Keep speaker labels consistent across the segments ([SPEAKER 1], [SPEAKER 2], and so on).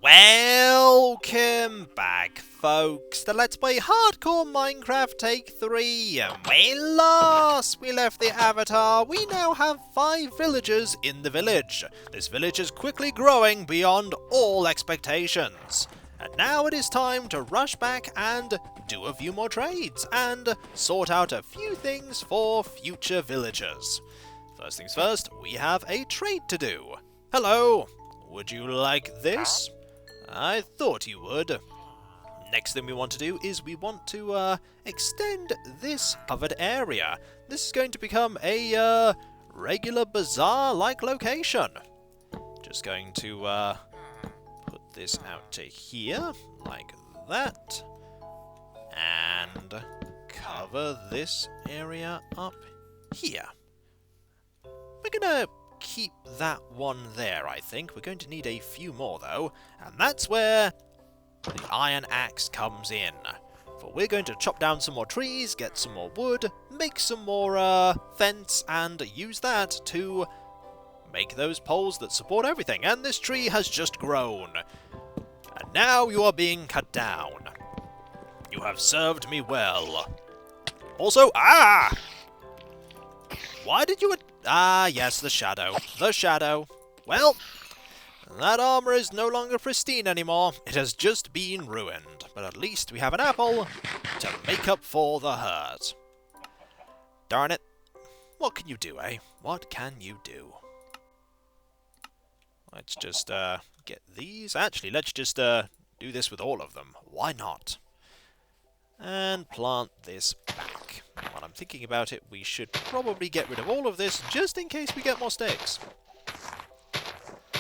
[SPEAKER 1] Welcome back, folks, to Let's Play Hardcore Minecraft Take 3. We lost! We left the avatar. We now have 5 villagers in the village. This village is quickly growing beyond all expectations. And now it is time to rush back and do a few more trades and sort out a few things for future villagers. First things first, we have a trade to do. Hello! Would you like this? I thought you would. Next thing we want to do is we want to extend this covered area. This is going to become a regular bazaar-like location. Just going to put this out to here, like that. And cover this area up here. We're gonna keep that one there, I think. We're going to need a few more, though, and that's where the iron axe comes in. For we're going to chop down some more trees, get some more wood, make some more fence, and use that to make those poles that support everything. And this tree has just grown. And now you are being cut down. You have served me well. Also, why did you... yes, the shadow. The shadow. Well, that armor is no longer pristine anymore. It has just been ruined. But at least we have an apple to make up for the hurt. Darn it. What can you do, eh? What can you do? Let's just get these. Actually, let's just do this with all of them. Why not? And plant this back. While I'm thinking about it, we should probably get rid of all of this, just in case we get more sticks.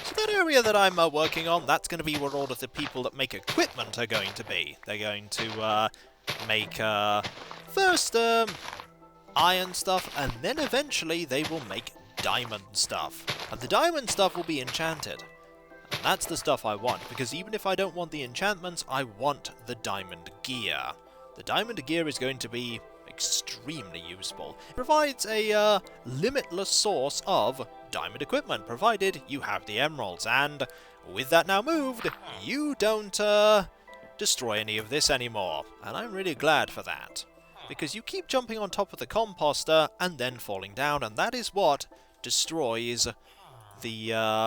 [SPEAKER 1] So that area that I'm working on, that's going to be where all of the people that make equipment are going to be. They're going to make, first, iron stuff, and then eventually they will make diamond stuff. And the diamond stuff will be enchanted. And that's the stuff I want, because even if I don't want the enchantments, I want the diamond gear. The diamond gear is going to be extremely useful. It provides a limitless source of diamond equipment, provided you have the emeralds. And with that now moved, you don't destroy any of this anymore. And I'm really glad for that, because you keep jumping on top of the composter and then falling down, and that is what destroys the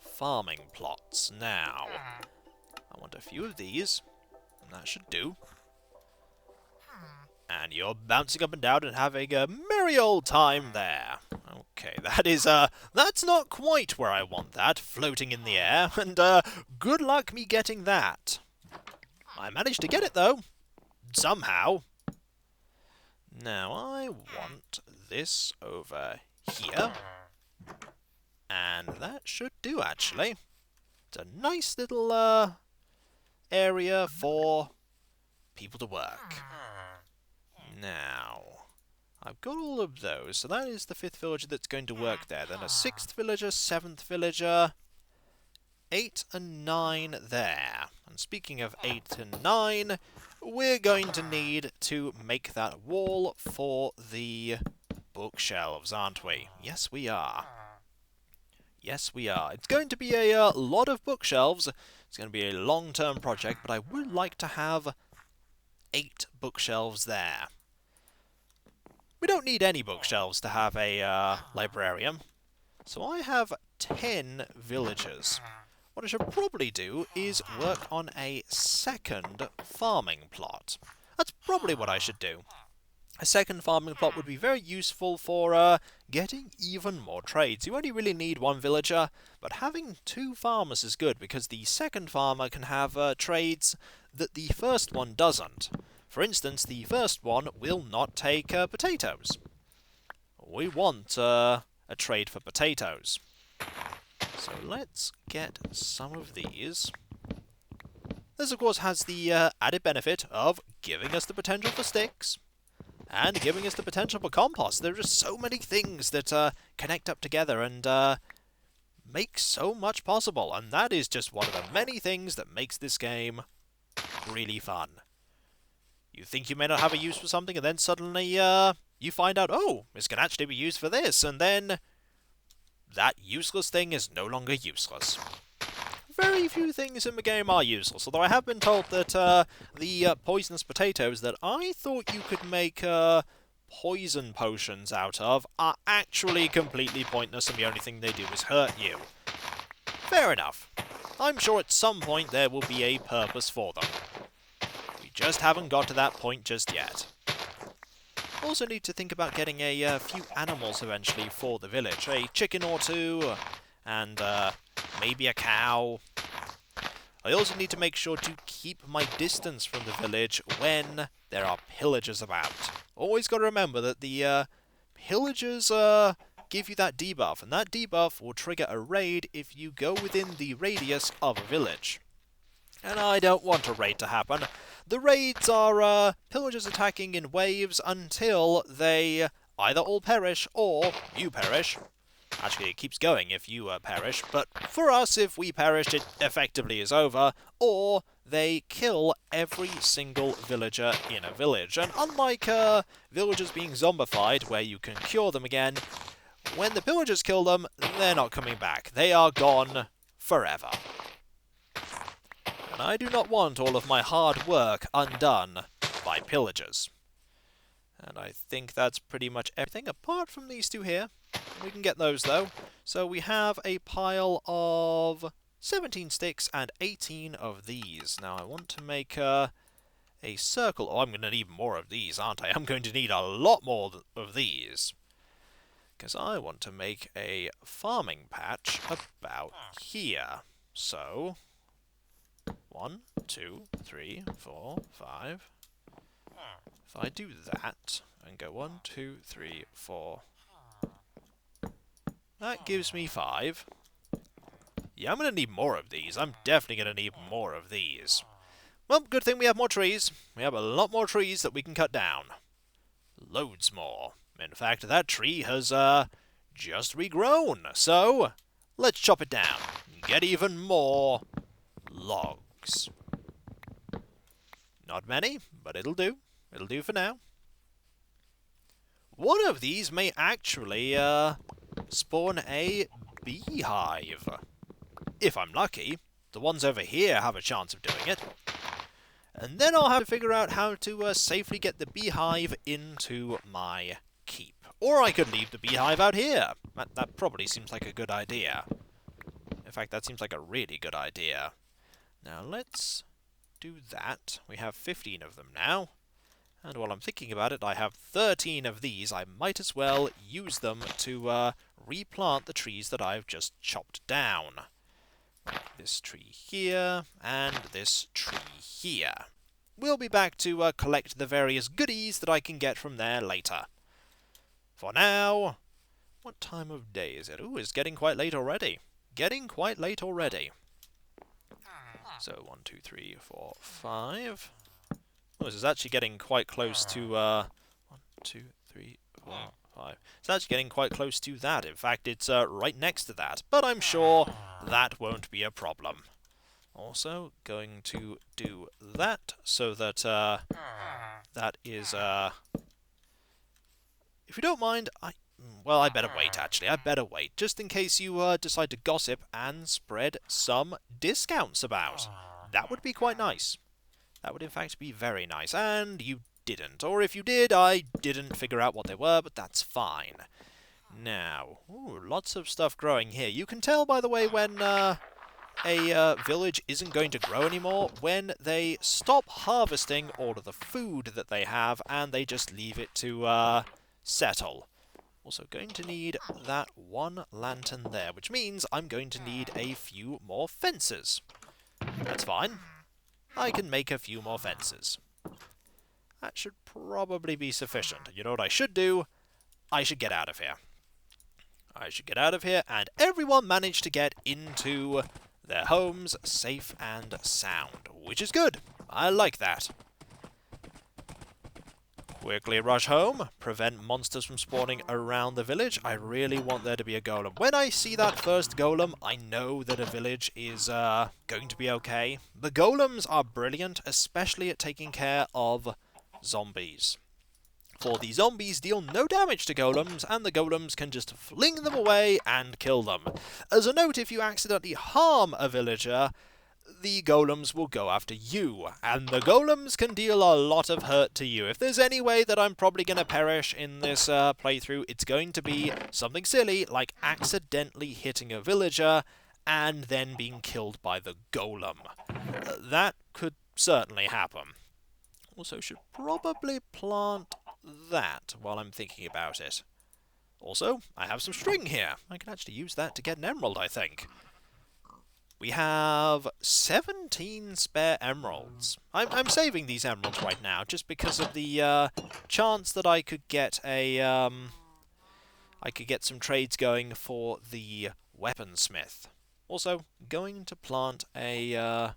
[SPEAKER 1] farming plots. Now, I want a few of these. That should do. And you're bouncing up and down and having a merry old time there. Okay, that is, that's not quite where I want that, floating in the air, and, good luck me getting that. I managed to get it, though. Somehow. Now, I want this over here. And that should do, actually. It's a nice little, area for people to work. Now, I've got all of those, so that is the 5th villager that's going to work there. Then a 6th villager, 7th villager, 8 and 9 there. And speaking of 8 and 9, we're going to need to make that wall for the bookshelves, aren't we? Yes, we are. Yes, we are. It's going to be a lot of bookshelves. It's going to be a long-term project, but I would like to have 8 bookshelves there. We don't need any bookshelves to have a librarian. So I have 10 villagers. What I should probably do is work on a 2nd farming plot. That's probably what I should do. A 2nd farming plot would be very useful for getting even more trades. You only really need 1 villager, but having 2 farmers is good, because the 2nd farmer can have trades that the 1st one doesn't. For instance, the 1st one will not take potatoes. We want a trade for potatoes. So let's get some of these. This, of course, has the added benefit of giving us the potential for sticks. And giving us the potential for compost. There are just so many things that connect up together and make so much possible. And that is just one of the many things that makes this game really fun. You think you may not have a use for something, and then suddenly you find out, oh, this can actually be used for this. And then that useless thing is no longer useless. very few things in the game are useless, although I have been told that the poisonous potatoes that I thought you could make poison potions out of are actually completely pointless, and the only thing they do is hurt you. Fair enough. I'm sure at some point there will be a purpose for them. We just haven't got to that point just yet. Also need to think about getting a few animals eventually for the village. A chicken or two, and maybe a cow. I also need to make sure to keep my distance from the village when there are pillagers about. Always got to remember that the pillagers give you that debuff, and that debuff will trigger a raid if you go within the radius of a village. And I don't want a raid to happen. The raids are pillagers attacking in waves until they either all perish or you perish. Actually, it keeps going if you perish, but for us, if we perish, it effectively is over, or they kill every single villager in a village. And unlike villagers being zombified, where you can cure them again, when the pillagers kill them, they're not coming back. They are gone forever. And I do not want all of my hard work undone by pillagers. And I think that's pretty much everything, apart from these two here. We can get those, though. So we have a pile of 17 sticks and 18 of these. Now, I want to make a circle. Oh, I'm going to need more of these, aren't I? I'm going to need a lot more of these. Because I want to make a farming patch about here. So 1, 2, 3, 4, 5. If I do that and go 1, 2, 3, 4, that gives me 5. Yeah, I'm going to need more of these. I'm definitely going to need more of these. Well, good thing we have more trees. We have a lot more trees that we can cut down. Loads more. In fact, that tree has just regrown. So, let's chop it down. Get even more logs. Not many, but it'll do. It'll do for now. One of these may actually spawn a beehive. If I'm lucky. The ones over here have a chance of doing it. And then I'll have to figure out how to safely get the beehive into my keep. Or I could leave the beehive out here. That probably seems like a good idea. In fact, that seems like a really good idea. Now let's do that. We have 15 of them now. And while I'm thinking about it, I have 13 of these. I might as well use them to replant the trees that I've just chopped down. This tree here, and this tree here. We'll be back to collect the various goodies that I can get from there later. For now, what time of day is it? Ooh, it's getting quite late already. Getting quite late already. So, 1, 2, 3, 4, 5. Oh, this is actually getting quite close to, 1, 2, 3, 4, 5. It's actually getting quite close to that. In fact, it's right next to that. But I'm sure that won't be a problem. Also, going to do that so that that is... if you don't mind, well, I better wait, actually. I better wait, just in case you decide to gossip and spread some discounts about. That would be quite nice. That would, in fact, be very nice. And you didn't. Or if you did, I didn't figure out what they were, but that's fine. Now, ooh, lots of stuff growing here. You can tell, by the way, when a village isn't going to grow anymore, when they stop harvesting all of the food that they have, and they just leave it to settle. Also going to need that one lantern there, which means I'm going to need a few more fences. That's fine. I can make a few more fences. That should probably be sufficient. You know what I should do? I should get out of here. I should get out of here, and everyone managed to get into their homes safe and sound, which is good. I like that. Quickly rush home, prevent monsters from spawning around the village. I really want there to be a golem. When I see that first golem, I know that a village is going to be okay. The golems are brilliant, especially at taking care of zombies. For the zombies deal no damage to golems, and the golems can just fling them away and kill them. As a note, if you accidentally harm a villager, the golems will go after you, and the golems can deal a lot of hurt to you. If there's any way that I'm probably going to perish in this playthrough, it's going to be something silly, like accidentally hitting a villager and then being killed by the golem. That could certainly happen. Also, should probably plant that while I'm thinking about it. Also, I have some string here. I can actually use that to get an emerald, I think. We have 17 spare emeralds. I'm saving these emeralds right now just because of the chance that I could get some trades going for the weaponsmith. Also, going to plant a gonna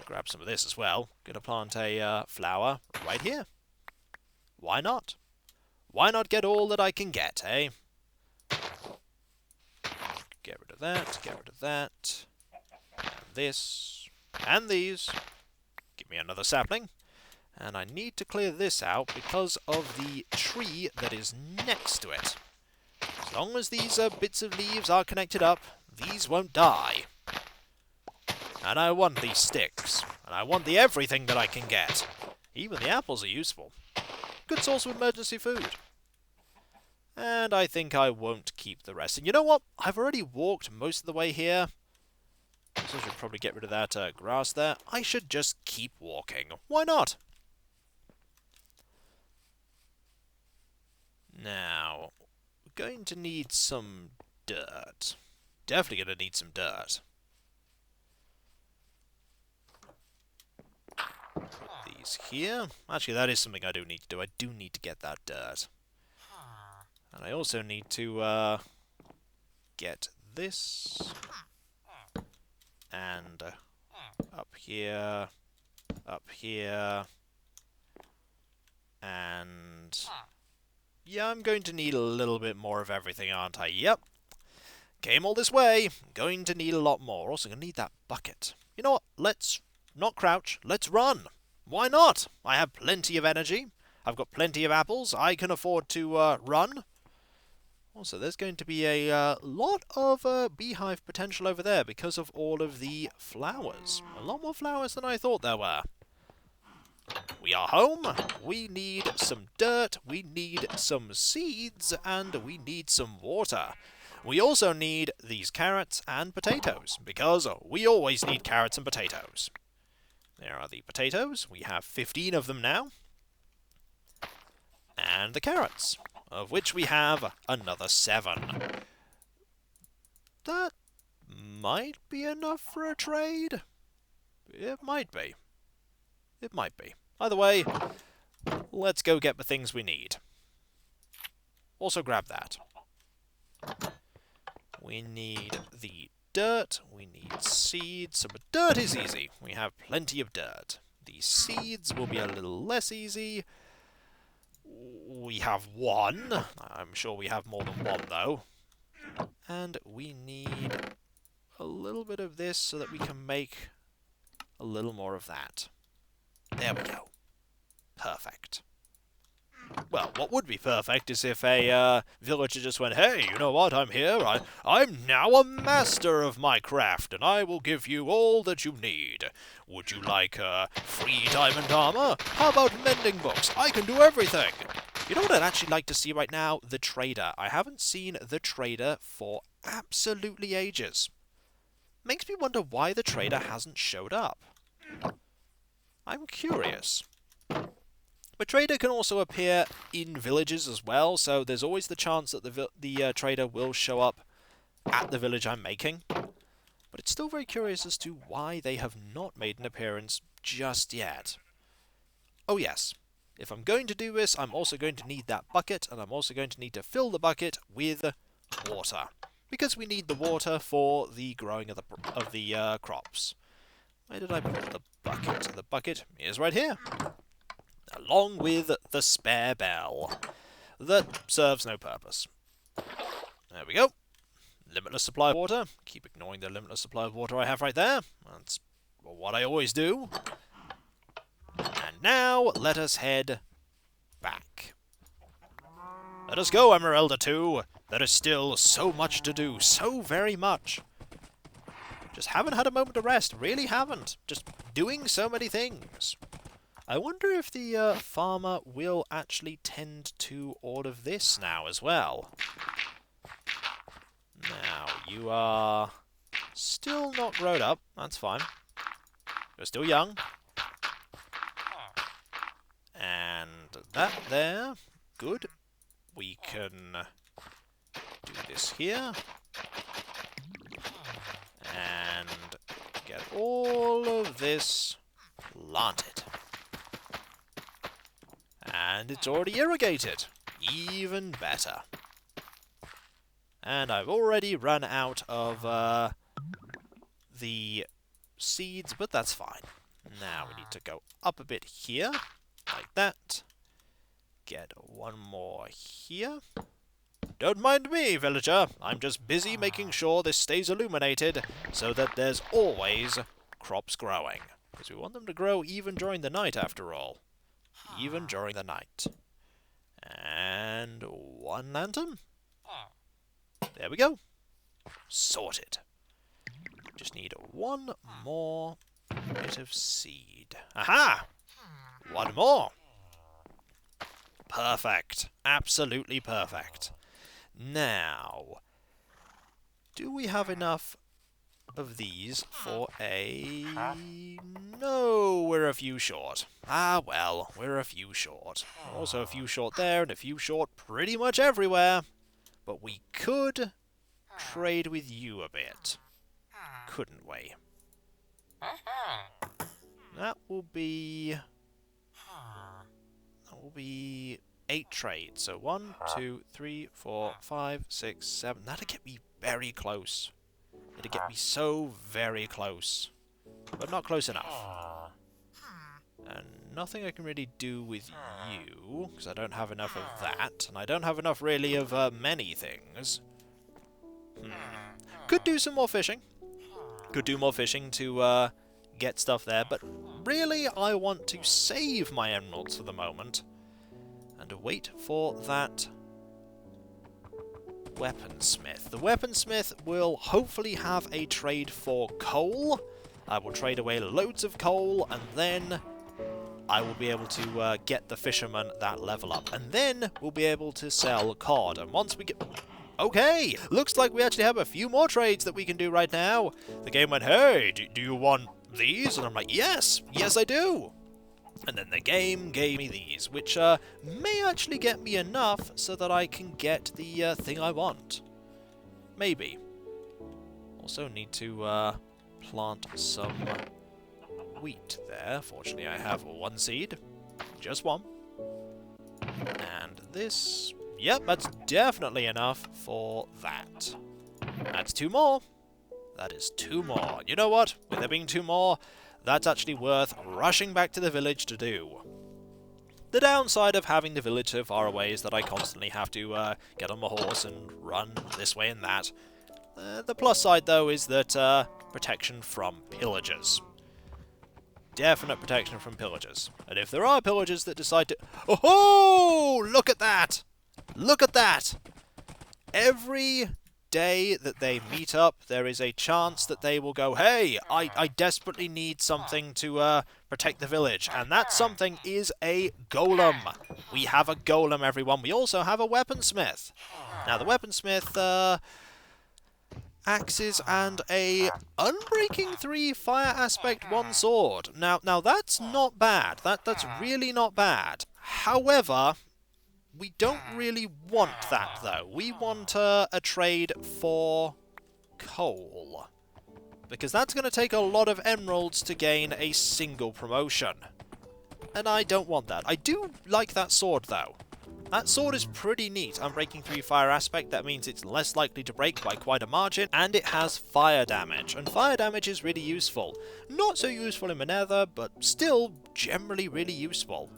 [SPEAKER 1] grab some of this as well. Gonna plant a flower right here. Why not? Why not get all that I can get, eh? Get rid of that, get rid of that, and this, and these. Give me another sapling. And I need to clear this out because of the tree that is next to it. As long as these bits of leaves are connected up, these won't die. And I want these sticks, and I want the everything that I can get. Even the apples are useful. Good source of emergency food. And I think I won't keep the rest. And you know what? I've already walked most of the way here. So I should probably get rid of that grass there. I should just keep walking. Why not? Now, we're going to need some dirt. Definitely going to need some dirt. Put these here. Actually, that is something I do need to do. I do need to get that dirt. And I also need to get this, and up here, and yeah, I'm going to need a little bit more of everything, aren't I? Yep. Came all this way, going to need a lot more. Also going to need that bucket. You know what? Let's not crouch, let's run. Why not? I have plenty of energy. I've got plenty of apples. I can afford to run. Also, there's going to be a lot of beehive potential over there because of all of the flowers. A lot more flowers than I thought there were. We are home. We need some dirt. We need some seeds. And we need some water. We also need these carrots and potatoes because we always need carrots and potatoes. There are the potatoes. We have 15 of them now. And the carrots, of which we have another 7. That might be enough for a trade. It might be. It might be. Either way, let's go get the things we need. Also grab that. We need the dirt. We need seeds. So, but dirt is easy. We have plenty of dirt. The seeds will be a little less easy. We have 1. I'm sure we have more than 1, though. And we need a little bit of this so that we can make a little more of that. There we go. Perfect. Well, what would be perfect is if a villager just went, hey, you know what, I'm here. I'm now a master of my craft, and I will give you all that you need. Would you like free diamond armor? How about mending books? I can do everything. You know what I'd actually like to see right now? The trader. I haven't seen the trader for absolutely ages. Makes me wonder why the trader hasn't showed up. I'm curious. The trader can also appear in villages as well, so there's always the chance that the trader will show up at the village I'm making. But it's still very curious as to why they have not made an appearance just yet. Oh yes, if I'm going to do this, I'm also going to need that bucket, and I'm also going to need to fill the bucket with water. Because we need the water for the growing of the crops. Where did I put the bucket? The bucket is right here. Along with the spare bell. That serves no purpose. There we go. Limitless supply of water. Keep ignoring the limitless supply of water I have right there. That's what I always do. And now, let us head back. Let us go, Emeralda 2. There is still so much to do. So very much. Just haven't had a moment to rest. Really haven't. Just doing so many things. I wonder if the farmer will actually tend to all of this now as well. Now, you are still not grown up. That's fine. You're still young. And that there. Good. We can do this here. And get all of this planted. And it's already irrigated. Even better. And I've already run out of the seeds, but that's fine. Now we need to go up a bit here, like that. Get one more here. Don't mind me, villager. I'm just busy making sure this stays illuminated so that there's always crops growing. Because we want them to grow even during the night, after all. Even during the night. And one lantern. There we go. Sorted. Just need one more bit of seed. Aha! One more. Perfect. Absolutely perfect. Now, do we have enough of these for a... No, we're a few short. Ah, well, we're a few short. Also a few short there and a few short pretty much everywhere. But we could trade with you a bit, couldn't we? That will be 8 trades. So 1, 2, 3, 4, 5, 6, 7. That'll get me very close. It'll get me so very close. But not close enough. And nothing I can really do with you, because I don't have enough of that. And I don't have enough, really, of many things. Could do some more fishing. Could do more fishing to get stuff there. But really, I want to save my emeralds for the moment. And wait for that weaponsmith. The weaponsmith will hopefully have a trade for coal. I will trade away loads of coal, and then I will be able to get the fisherman that level up. And then we'll be able to sell cod. And once we get... Okay! Looks like we actually have a few more trades that we can do right now. The game went, hey, do you want these? And I'm like, yes! Yes, I do! And then the game gave me these, which may actually get me enough so that I can get the thing I want. Maybe. Also need to plant some wheat there. Fortunately, I have one seed. Just one. And this... Yep, that's definitely enough for that. That's 2 more. That is 2 more. You know what? With there being 2 more... That's actually worth rushing back to the village to do. The downside of having the village so far away is that I constantly have to get on my horse and run this way and that. The plus side, though, is that protection from pillagers. Definite protection from pillagers. And if there are pillagers that decide to... Oh-ho! Look at that! Look at that! Every day that they meet up, there is a chance that they will go, hey, I desperately need something to protect the village. And that something is a golem. We have a golem, everyone. We also have a weaponsmith. Now, the weaponsmith, axes and a Unbreaking 3 fire aspect 1 sword. Now that's not bad. That's really not bad. However... We don't really want that, though. We want a trade for coal. Because that's going to take a lot of emeralds to gain a single promotion. And I don't want that. I do like that sword, though. That sword is pretty neat. Unbreaking 3 fire aspect, that means it's less likely to break by quite a margin, and it has fire damage. And fire damage is really useful. Not so useful in Nether, but still generally really useful.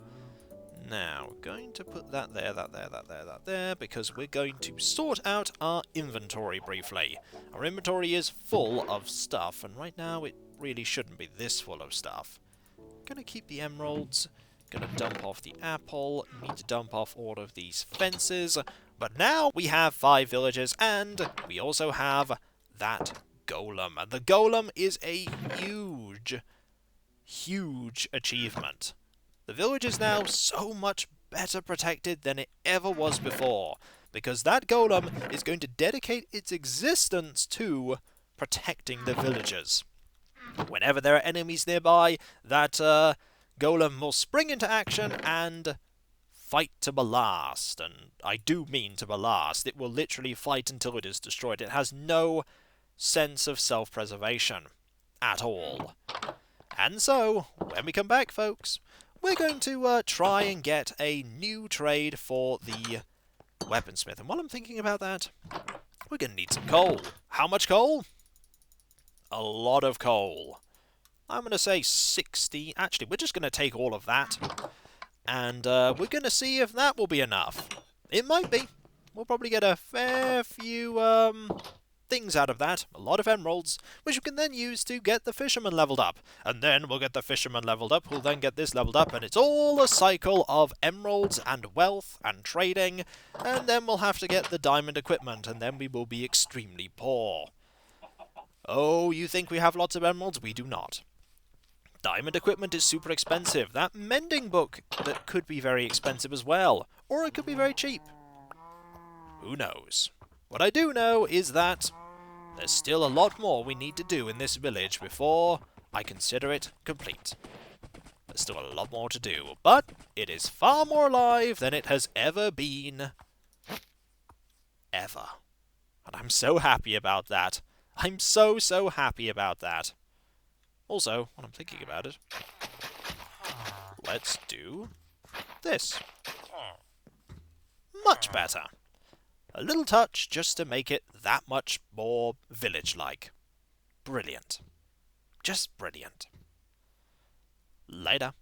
[SPEAKER 1] Now, we're going to put that there, because we're going to sort out our inventory briefly. Our inventory is full of stuff, and right now it really shouldn't be this full of stuff. Gonna keep the emeralds, gonna dump off the apple, need to dump off all of these fences, but now we have 5 villagers, and we also have that golem. And the golem is a huge achievement. The village is now so much better protected than it ever was before, because that golem is going to dedicate its existence to protecting the villagers. Whenever there are enemies nearby, that golem will spring into action and fight to the last. And I do mean to the last. It will literally fight until it is destroyed. It has no sense of self-preservation at all. And so, when we come back, folks, we're going to try and get a new trade for the weaponsmith. And while I'm thinking about that, we're going to need some coal. How much coal? A lot of coal. I'm going to say 60. Actually, we're just going to take all of that. And we're going to see if that will be enough. It might be. We'll probably get a fair few things out of that. A lot of emeralds, which we can then use to get the fisherman leveled up. And then we'll get the fisherman leveled up, who'll then get this leveled up. And it's all a cycle of emeralds and wealth and trading. And then we'll have to get the diamond equipment. And then we will be extremely poor. Oh, you think we have lots of emeralds? We do not. Diamond equipment is super expensive. That mending book, that could be very expensive as well. Or it could be very cheap. Who knows? What I do know is that there's still a lot more we need to do in this village before I consider it complete. There's still a lot more to do, but it is far more alive than it has ever been. Ever. And I'm so happy about that. I'm so happy about that. Also, when I'm thinking about it, let's do this. Much better. A little touch just to make it that much more village-like. Brilliant. Just brilliant. Later.